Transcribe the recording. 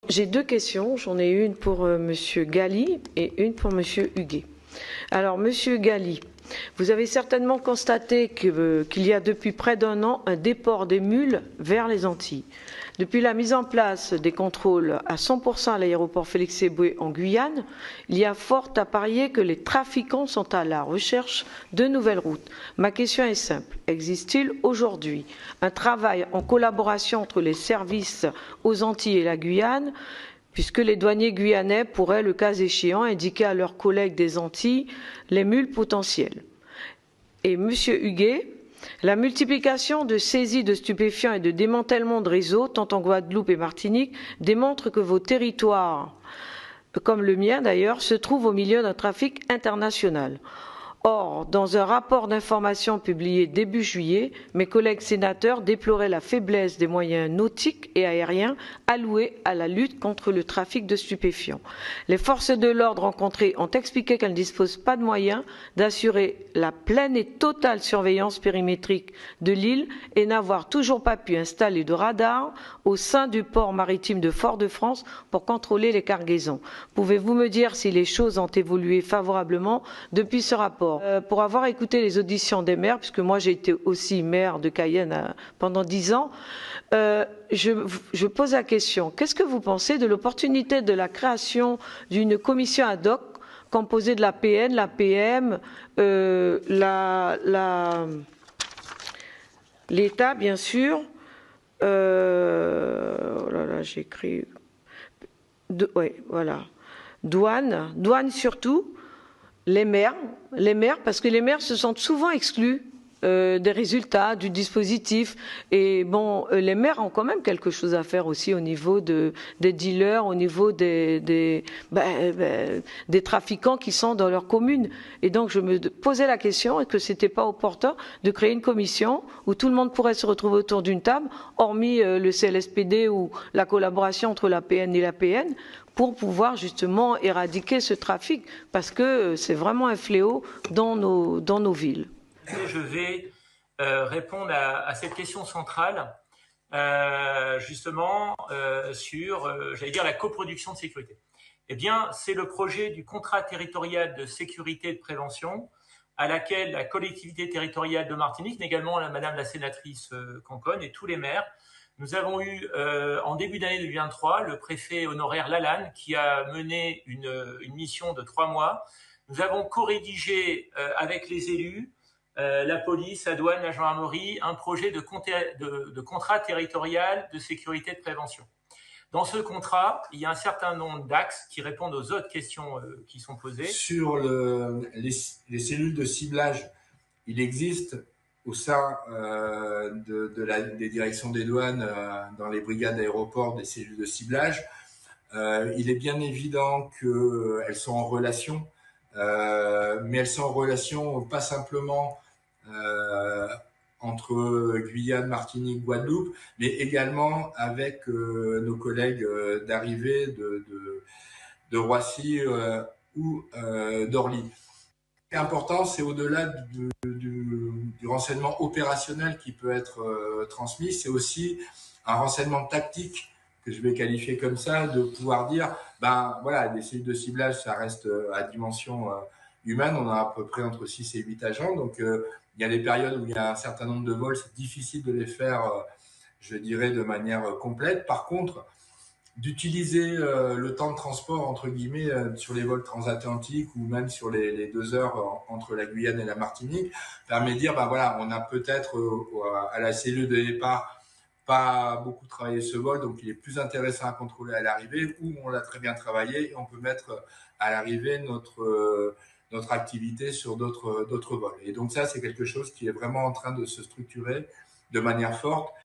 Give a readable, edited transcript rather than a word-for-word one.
J'ai deux questions. J'en ai une pour Monsieur Galli et une pour Monsieur Huguet. Alors, Monsieur Galli, vous avez certainement constaté qu'il y a depuis près d'un an un déport des mules vers les Antilles. Depuis la mise en place des contrôles à 100% à l'aéroport Félix-Éboué en Guyane, il y a fort à parier que les trafiquants sont à la recherche de nouvelles routes. Ma question est simple. Existe-t-il aujourd'hui un travail en collaboration entre les services aux Antilles et la Guyane, puisque les douaniers guyanais pourraient, le cas échéant, indiquer à leurs collègues des Antilles les mules potentielles? Et Monsieur Huguet, la multiplication de saisies de stupéfiants et de démantèlement de réseaux, tant en Guadeloupe et Martinique, démontre que vos territoires, comme le mien d'ailleurs, se trouvent au milieu d'un trafic international. Or, dans un rapport d'information publié début juillet, mes collègues sénateurs déploraient la faiblesse des moyens nautiques et aériens alloués à la lutte contre le trafic de stupéfiants. Les forces de l'ordre rencontrées ont expliqué qu'elles ne disposent pas de moyens d'assurer la pleine et totale surveillance périmétrique de l'île et n'avoir toujours pas pu installer de radars au sein du port maritime de Fort-de-France pour contrôler les cargaisons. Pouvez-vous me dire si les choses ont évolué favorablement depuis ce rapport? Pour avoir écouté les auditions des maires, puisque moi j'ai été aussi maire de Cayenne pendant 10 ans, je pose la question, qu'est-ce que vous pensez de l'opportunité de la création d'une commission ad hoc composée de la PN, la PM, l'État bien sûr, oh là là, j'ai écrit, ouais, voilà, douane surtout, les maires, parce que les maires se sentent souvent exclus des résultats, du dispositif. Et bon, les maires ont quand même quelque chose à faire aussi au niveau des dealers, au niveau des trafiquants qui sont dans leur commune. Et donc je me posais la question, est-ce que c'était pas opportun de créer une commission où tout le monde pourrait se retrouver autour d'une table, hormis le CLSPD ou la collaboration entre la PN et la PN, pour pouvoir justement éradiquer ce trafic, parce que c'est vraiment un fléau dans nos villes. Je vais répondre à cette question centrale, justement, sur, j'allais dire, la coproduction de sécurité. Eh bien, c'est le projet du contrat territorial de sécurité et de prévention, à laquelle la collectivité territoriale de Martinique, mais également madame la sénatrice Conconne et tous les maires, nous avons eu, en début d'année 2023, le préfet honoraire Lalanne qui a mené une mission de 3 mois. Nous avons co-rédigé avec les élus, la police, la douane, la gendarmerie, un projet de contrat territorial de sécurité et de prévention. Dans ce contrat, il y a un certain nombre d'axes qui répondent aux autres questions qui sont posées. Sur les cellules de ciblage, il existe au sein des directions des douanes, dans les brigades d'aéroport, des cellules de ciblage. Il est bien évident qu'elles sont en relation, mais elles sont en relation pas simplement entre Guyane, Martinique, Guadeloupe, mais également avec nos collègues d'arrivée de Roissy ou d'Orly. Ce qui est important, c'est au-delà du renseignement opérationnel qui peut être transmis, c'est aussi un renseignement tactique que je vais qualifier comme ça, de pouvoir dire, ben voilà, des cellules de ciblage, ça reste à dimension humaine, on a à peu près entre 6 et 8 agents, donc il y a des périodes où il y a un certain nombre de vols, c'est difficile de les faire, je dirais, de manière complète. Par contre, d'utiliser le temps de transport, entre guillemets, sur les vols transatlantiques ou même sur les 2 heures entre la Guyane et la Martinique, permet de dire, ben voilà, on a peut-être à la cellule de départ pas beaucoup travaillé ce vol, donc il est plus intéressant à contrôler à l'arrivée, ou on l'a très bien travaillé et on peut mettre à l'arrivée notre activité sur d'autres vols. Et donc ça, c'est quelque chose qui est vraiment en train de se structurer de manière forte.